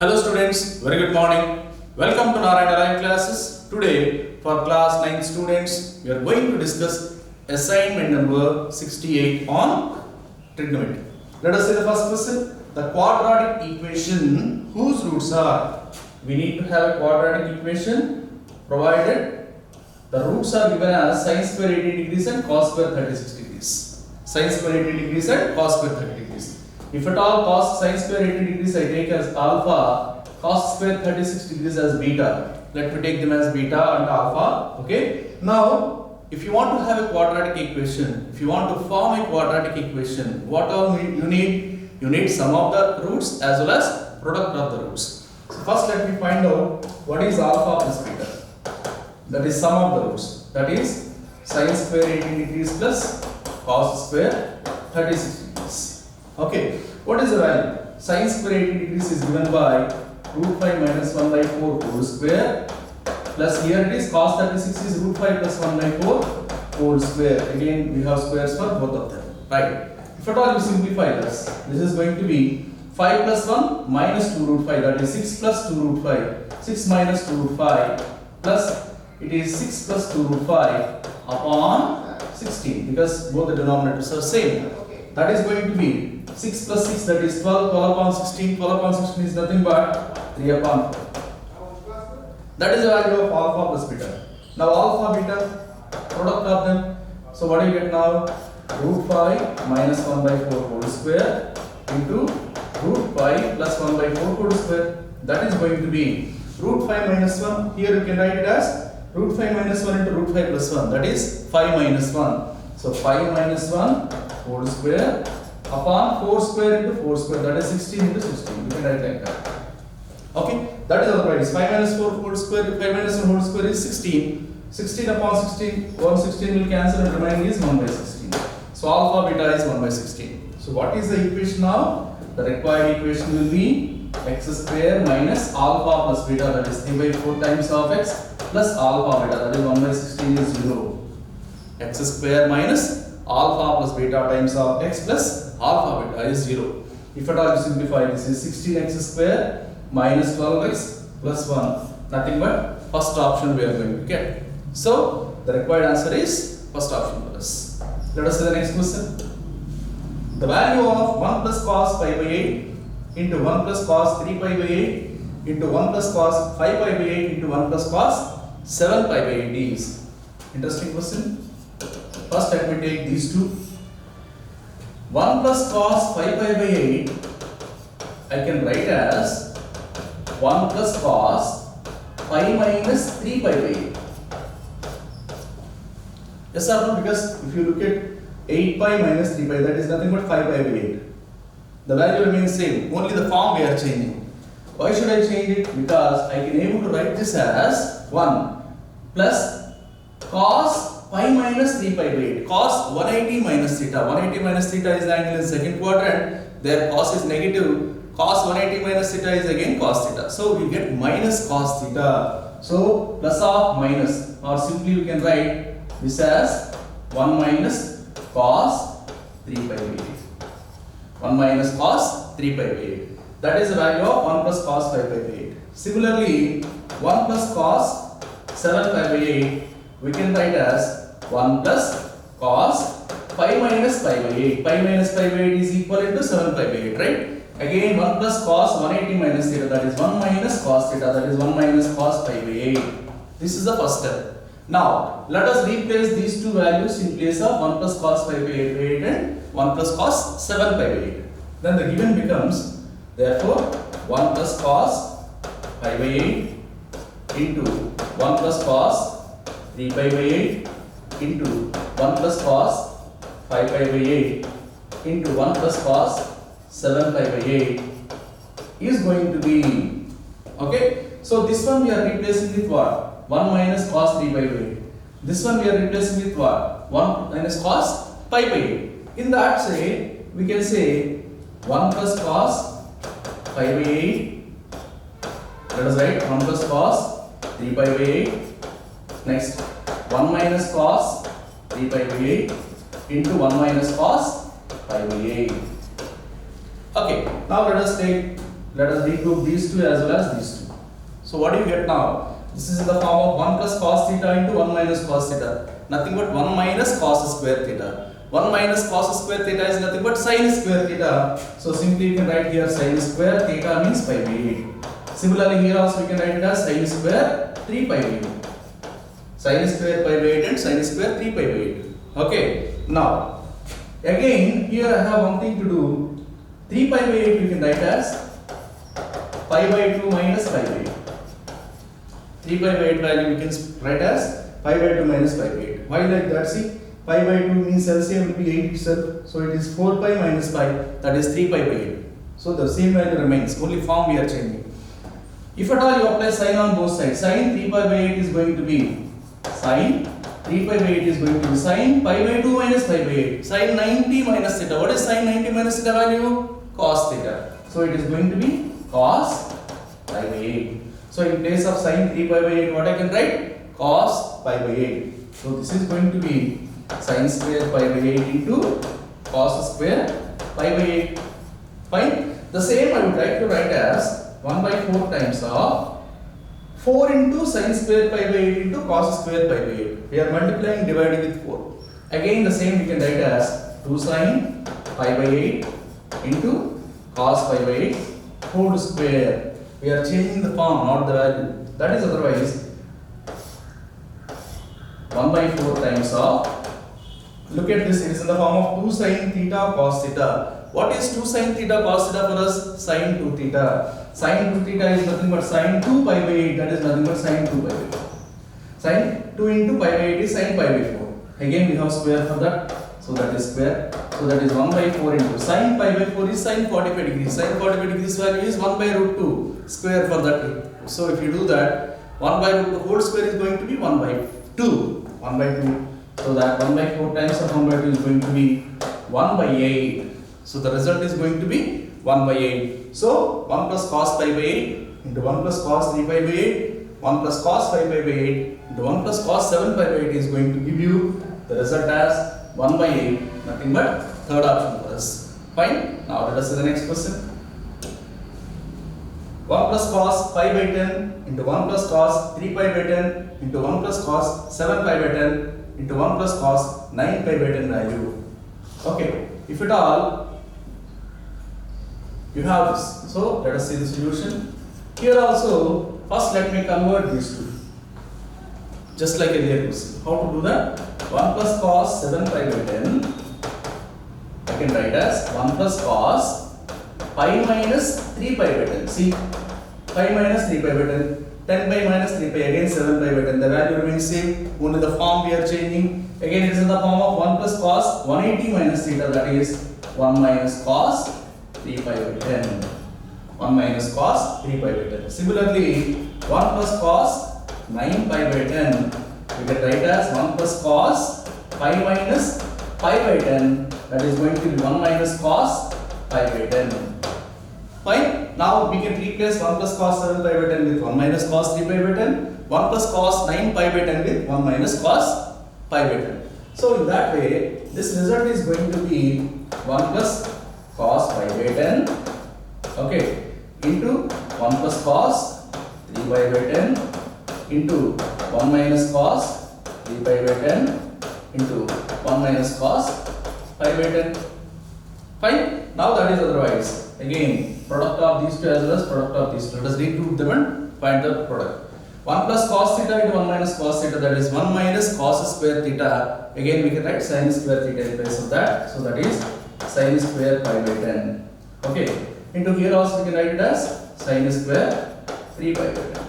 Hello students, very good morning. Welcome to Narayana Live classes. Today for class 9 students, we are going to discuss assignment number 68 on trigonometry. Let us see the first question. The quadratic equation whose roots are, we need to have a quadratic equation provided the roots are given as sin square 80 degrees and cos square 36 degrees. Sin square 80 degrees and cos square 30 degrees. If at all cos sin square 80 degrees I take as alpha, cos square 36 degrees as beta. Let me take them as beta and alpha. Okay. Now, if you want to have a quadratic equation, if you want to form a quadratic equation, what all you need? You need sum of the roots as well as product of the roots. So first let me find out what is alpha plus beta. That is sum of the roots. That is sin square 80 degrees plus cos square 36 degrees. Okay, what is the value? Sin square 80 degrees is given by root 5 minus 1 by 4 whole square, plus here it is cos 36 is root 5 plus 1 by 4 whole square. Again we have squares for both of them, right? If at all you simplify this is going to be 5 plus 1 minus 2 root 5, that is 6 plus 2 root 5, 6 minus 2 root 5, plus it is 6 plus 2 root 5 upon 16, because both the denominators are same. That is going to be 6 plus 6, that is 12, 12 upon 16, 12 upon 16 is nothing but 3 upon 4. That is the value of alpha plus beta. Now alpha, beta, product of them. So what do you get now? Root 5 minus 1 by 4 whole square into root 5 plus 1 by 4 whole square. That is going to be root 5 minus 1. Here you can write it as root 5 minus 1 into root 5 plus 1. That is 5 minus 1. So 5 minus 1 whole square upon 4 square into 4 square, that is 16 into 16. You can write like that. Okay, that is our price. 5 minus 4 whole square, 5 minus 1 whole square is 16. 16 upon 16, 116 will cancel and remaining is 1 by 16. So alpha beta is 1 by 16. So what is the equation now? The required equation will be x square minus alpha plus beta, that is 3 by 4 times of x plus alpha beta, that is 1 by 16 is 0. X square minus alpha plus beta times of x plus alpha beta is 0. If at all you simplify, this is 16x square minus 12x plus 1. Nothing but first option we are going to get. So the required answer is first option for us. Let us see the next question. The value of 1 plus cos pi by 8 into 1 plus cos 3 pi by 8 into 1 plus cos 5 pi by 8 into 1 plus cos 7 pi by 8 is. Interesting question. First let me take these two. 1 plus cos 5 pi by 8 I can write as 1 plus cos 5 minus 3 pi by 8. Yes or no? Because if you look at 8 pi minus 3 pi, that is nothing but 5 pi by 8. The value remains same, only the form we are changing. Why should I change it? Because I can able to write this as 1 plus cos pi minus 3 pi by 8. Cos 180 minus theta. 180 minus theta is the angle in second quadrant. There cos is negative. Cos 180 minus theta is again cos theta. So we get minus cos theta. So plus of minus, or simply you can write this as 1 minus cos 3 pi by 8. 1 minus cos 3 pi by 8. That is the value of 1 plus cos 5 pi by 8. Similarly, 1 plus cos 7 pi by 8 we can write as 1 plus cos 5 minus pi by 8. Pi minus pi by 8 is equal to 7 pi by 8, right? Again 1 plus cos 180 minus theta, that is 1 minus cos theta, that is 1 minus cos pi by 8. This is the first step. Now let us replace these two values in place of 1 plus cos pi by 8 and 1 plus cos 7 pi by 8. Then the given becomes, therefore 1 plus cos pi by 8 into 1 plus cos 3 pi by 8 into 1 plus cos 5 pi by 8 into 1 plus cos 7 pi by 8 is going to be, okay. So this one we are replacing with what? 1 minus cos 3 pi by 8. This one we are replacing with what? 1 minus cos pi by 8. In that say, we can say 1 plus cos pi by 8. Let us write 1 plus cos 3 pi by 8. Next 1 minus cos 3 pi by 8 into 1 minus cos pi by 8. Okay, now let us take let us regroup these two as well as these two. So what do you get now? This is in the form of 1 plus cos theta into 1 minus cos theta. Nothing but 1 minus cos square theta. 1 minus cos square theta is nothing but sin square theta. So simply you can write here sin square theta means pi by 8. Similarly here also we can write it as sin square 3 pi by 8. Sin square pi by 8 and sin square 3 pi by 8. Okay. Now again here I have one thing to do. 3 pi by 8 you can write as pi by 2 minus pi by 8. 3 pi by 8 value we can write as pi by 2 minus pi by 8. Why like that? See, pi by 2 means LCM will be 8 itself. So it is 4 pi minus pi, that is 3 pi by 8. So the same value remains, only form we are changing. If at all you apply sin on both sides, sin 3 pi by 8 is going to be sin 3 pi by 8 is going to be sin pi by 2 minus pi by 8. Sin 90 minus theta. What is sin 90 minus theta value? Cos theta. So it is going to be cos pi by 8. So in place of sin 3 pi by 8, what I can write? Cos pi by 8. So this is going to be sin square pi by 8 into cos square pi by 8. Fine. The same I would like to write as 1 by 4 times of 4 into sin square pi by 8 into cos square pi by 8. We are multiplying, dividing with 4. Again the same we can write as 2 sin pi by 8 into cos pi by 8 whole square. We are changing the form, not the value. That is otherwise 1 by 4 times of, look at this, it is in the form of 2 sin theta cos theta. What is 2 sin theta cos theta for us? Sin 2 theta. Sin 2 theta is nothing but sin 2 pi by 8, that is nothing but sin 2 pi by 4. Sin 2 into pi by 8 is sin pi by 4. Again we have square for that, so that is square. So that is 1 by 4 into sin pi by 4 is sin 45 degrees. Sin 45 degrees value is 1 by root 2 square for that. So if you do that, 1 by root 2 whole square is going to be 1 by 2. 1 by 2. So that 1 by 4 times of 1 by 2 is going to be 1 by 8. So the result is going to be 1 by 8. So 1 plus cos pi by 8 into 1 plus cos 3 pi by 8, 1 plus cos 5 pi by 8 into 1 plus cos 7 pi by 8 is going to give you the result as 1 by 8. Nothing but third option for us. Fine. Now let us see the next question. 1 plus cos pi by 10 into 1 plus cos 3 pi by 10 into 1 plus cos 7 pi by 10 into 1 plus cos 9 pi by 10 value. Okay, if at all you have this. So let us see the solution. Here also, first let me convert these two. Just like earlier question. How to do that? 1 plus cos 7 pi by 10. I can write as 1 plus cos pi minus 3 pi by 10. See, pi minus 3 pi by 10. 10 pi minus 3 pi, again 7 pi by 10. The value remains same. Only the form we are changing. Again it is in the form of 1 plus cos 180 minus theta, that is 1 minus cos 3 pi by 10. 1 minus cos 3 pi by 10. Similarly, 1 plus cos 9 pi by 10. We can write as 1 plus cos pi minus pi by 10. That is going to be 1 minus cos pi by 10. Fine. Now we can replace 1 plus cos 7 pi by 10 with 1 minus cos 3 pi by 10. 1 plus cos 9 pi by 10 with 1 minus cos pi by 10. So in that way, this result is going to be 1 plus cos pi by 10, okay, into 1 plus cos 3 pi by 10 into 1 minus cos 3 pi by 10 into 1 minus cos pi by 10. Fine. Now that is otherwise. Again, product of these two as well as product of these two. Let us regroup them and find the product. 1 plus cos theta into 1 minus cos theta, that is 1 minus cos square theta. Again we can write sin square theta in place of that. So that is sin square pi by 10. Okay. Into here also we can write it as sin square 3 pi by 10.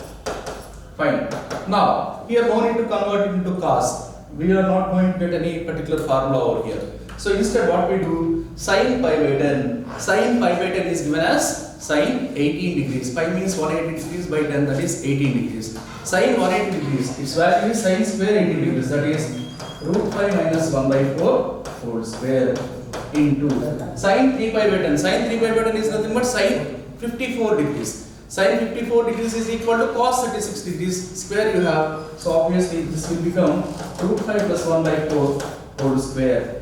Fine. Now here no need to convert it into cos. We are not going to get any particular formula over here. So instead what we do, sin pi by 10. Sin pi by 10 is given as sin 18 degrees. Pi means 180 degrees by 10, that is 18 degrees. Sin 180 degrees, its value is sin square 80 degrees, that is root 5 minus 1 by 4 whole square into sin 3 pi by 10. Sin 3 pi by 10 is nothing but sin 54 degrees. Sin 54 degrees is equal to cos 36 degrees square you have. So obviously this will become root 5 plus 1 by 4 whole square.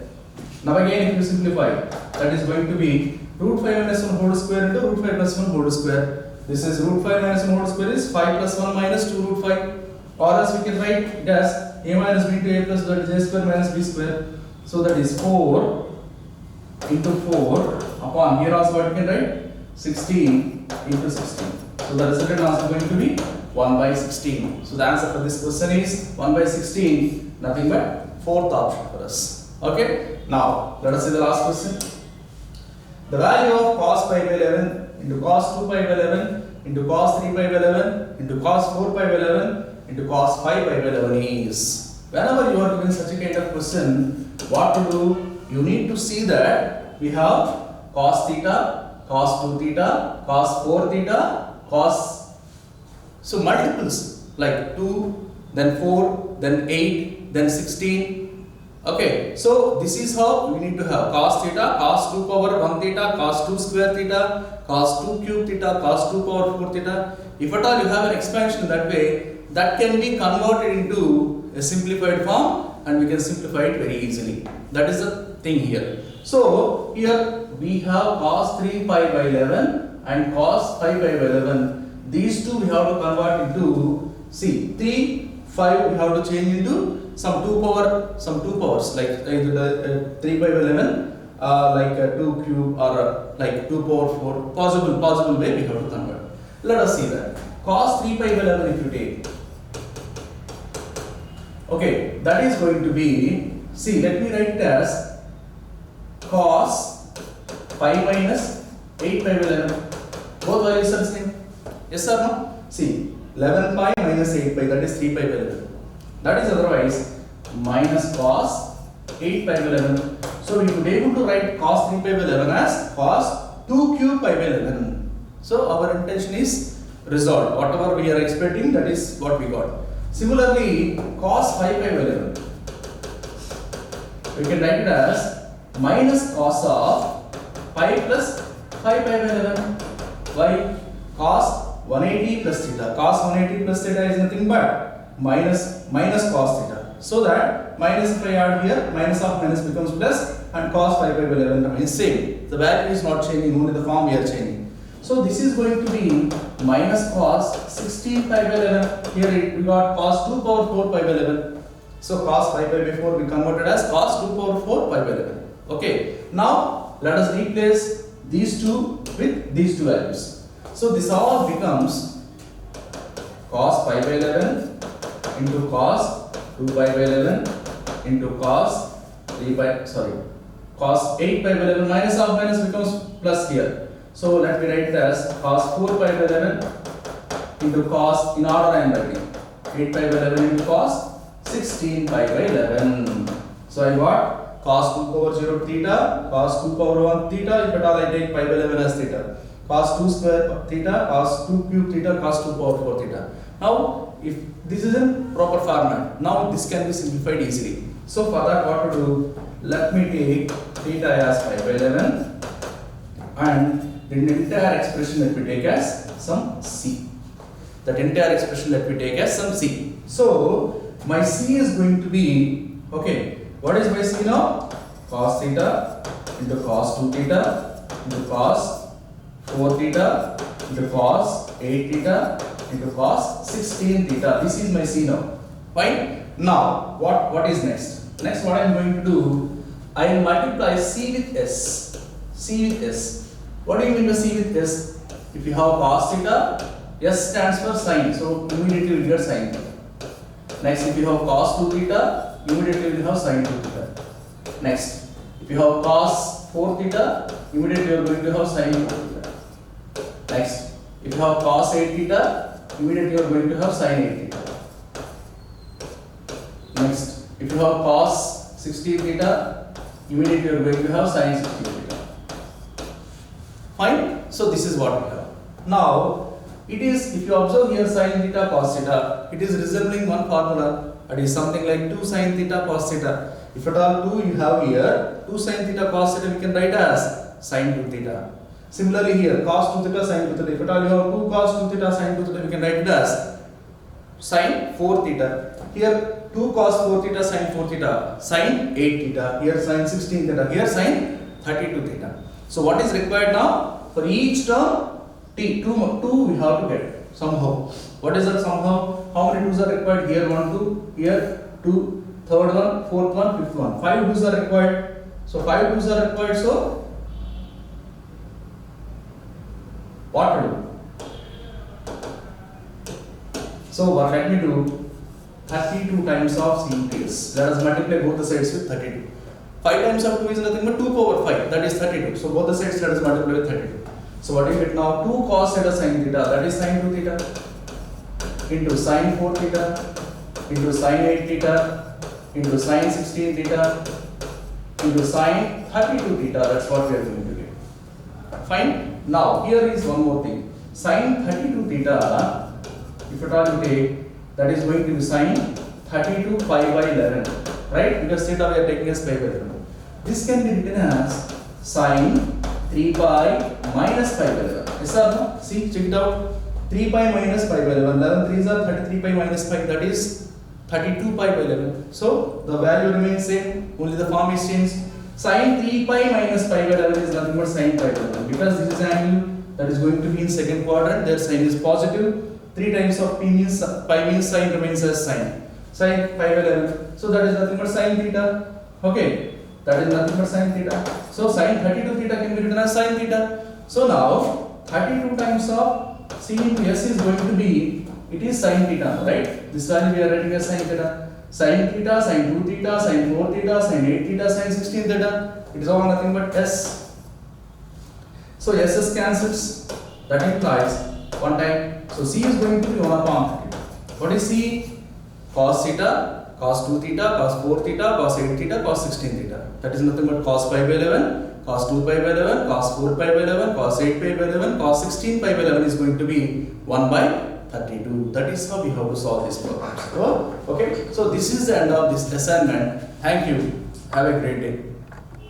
Now again if you simplify, that is going to be root 5 minus 1 whole square into root 5 plus 1 whole square. This is root 5 minus 1 whole square is 5 plus 1 minus 2 root 5. Or else we can write it as a minus b into a plus j square minus b square. So that is 4 into 4 upon, here also what you can write, 16 into 16. So the resultant answer is going to be 1 by 16. So the answer for this question is 1 by 16, nothing but fourth option for us. Okay, now let us see the last question. The value of cos pi by 11 into cos 2 pi by 11 into cos 3 pi by 11 into cos 4 pi by 11 into cos 5 pi by 11 is. Whenever you are given such a kind of question, what to do? You need to see that we have cos theta, cos 2 theta, cos 4 theta, cos, so multiples like 2, then 4, then 8, then 16. Okay, so this is how we need to have cos theta, cos 2 power 1 theta, cos 2 square theta, cos 2 cube theta, cos 2 power 4 theta. If at all you have an expansion that way, that can be converted into a simplified form and we can simplify it very easily. That is the thing here. So here we have cos 3 pi by 11 and cos 5 pi by 11. These two we have to convert into, see, 3, 5 we have to change into some two powers like either 3 by 11 like 2 cube or like 2 power 4, possible way we have to convert. Let us see that. Cos 3 pi by 11 if you take, okay, that is going to be, see, let me write it as cos pi minus 8 pi by 11. Both values are the same. Yes or no? See, 11 pi minus 8 pi, that is 3 pi by 11. That is otherwise minus cos 8 pi by 11. So we could be able to write cos 3 pi by 11 as cos 2 cube pi by 11. So our intention is resolved. Whatever we are expecting, that is what we got. Similarly, cos 5 pi by 11. We can write it as minus cos of pi plus 5 pi by 11. Why? Cos 180 plus theta. Cos 180 plus theta is nothing but minus cos theta. So that minus if I add here, minus of minus becomes plus and cos 5 by 11 remains same. The value is not changing, only the form we are changing. So this is going to be minus cos 16 pi by 11. Here we got cos 2 power 4 pi by 11. So cos 5 pi by 4 we converted as cos 2 power 4 pi by 11. Okay. Now let us replace these two with these two values. So this all becomes cos pi by 11 into cos 2 pi by 11 into cos 8 pi by 11 minus of minus becomes plus here. So let me write it as cos 4 pi by 11 into cos, in order I am writing, 8 pi by 11 into cos 16 pi by 11. So I got cos 2 power 0 theta, cos 2 power 1 theta, if at all I take pi by 11 as theta, cos 2 square theta, cos 2 cube theta, cos 2 power 4 theta. Now if this is in proper format, now this can be simplified easily. So for that what to do, let me take theta as pi by 11 and the entire expression let me take as some c. That entire expression let me take as some c. So my c is going to be, okay, what is my c now? Cos theta into cos 2 theta into cos 4 theta into cos 8 theta into cos 16 theta. This is my c now. Fine. Now what is next? Next what I am going to do, I will multiply c with s. C with s. What do you mean by c with s? If you have cos theta, s stands for sine, so immediately you will get sine theta. Next, if you have cos 2 theta, immediately you will have sine 2 theta. Next, if you have cos 4 theta, immediately you are going to have sine 4 theta. Next, if you have cos 8 theta, immediately you are going to have sine 8 theta. Next, if you have cos 16 theta, immediately you are going to have sine 16 theta. Fine. So this is what we have. Now it is, if you observe here sine theta cos theta, it is resembling one formula. It is something like 2 sine theta cos theta. If at all 2 you have here, 2 sine theta cos theta we can write as sine 2 theta. Similarly here cos 2 theta sine 2 theta. If at all you have 2 cos 2 theta sine 2 theta, we can write it as sine 4 theta. Here 2 cos 4 theta sine 4 theta, sine 8 theta. Here sine 16 theta. Here sine 32 theta. So what is required now? For each term, t, 2 we have to get somehow. What is that somehow? How many 2's are required? Here 1, 2, here 2, third one, fourth one, fifth one. 5 2's are required. So 5 2's are required. So what to do? So what let me do? 32 times of C is. Let us multiply both the sides with 32. 5 times of 2 is nothing but 2 power 5. That is 32. So both the sides let us multiply with 32. So what is it now? 2 cos theta sin theta. That is sin 2 theta. Into sin 4 theta. Into sin 8 theta. Into sin 16 theta. Into sin 32 theta. That's what we are going to get. Fine. Now here is one more thing. Sin 32 theta. If at all you take, that is going to be sin 32 pi by 11, right? Because theta we are taking as pi by 11. This can be written as sin 3 pi minus pi by 11. Yes or no? See, check it out. 3 pi minus pi by 11. 11 3s are 33 pi minus pi. That is 32 pi by 11. So the value remains same. Only the form is changed. Sin 3 pi minus pi by 11 is nothing but sin pi by 11. Because this is an angle that is going to be in second quadrant. Their sign is positive. 3 times of pi means sin remains as sin pi by 11. So that is nothing but sin theta. Okay, that is nothing but sin theta. So sin 32 theta can be written as sin theta. So now 32 times of C into S is going to be, it is sin theta, right? This value we are writing as sin theta. Sin theta, sin 2 theta, sin 4 theta, sin 8 theta, sin 16 theta. It is all nothing but S. So S cancels. That implies one time. So C is going to be 1 upon 32. What is C? Cos theta, cos 2 theta, cos 4 theta, cos 8 theta, cos 16 theta. That is nothing but cos pi by 11, cos 2 pi by 11, cos 4 pi by 11, cos 8 pi by 11, cos 16 pi by 11 is going to be 1 by 32. That is how we have to solve this problem. So, okay. So this is the end of this assignment. Thank you. Have a great day.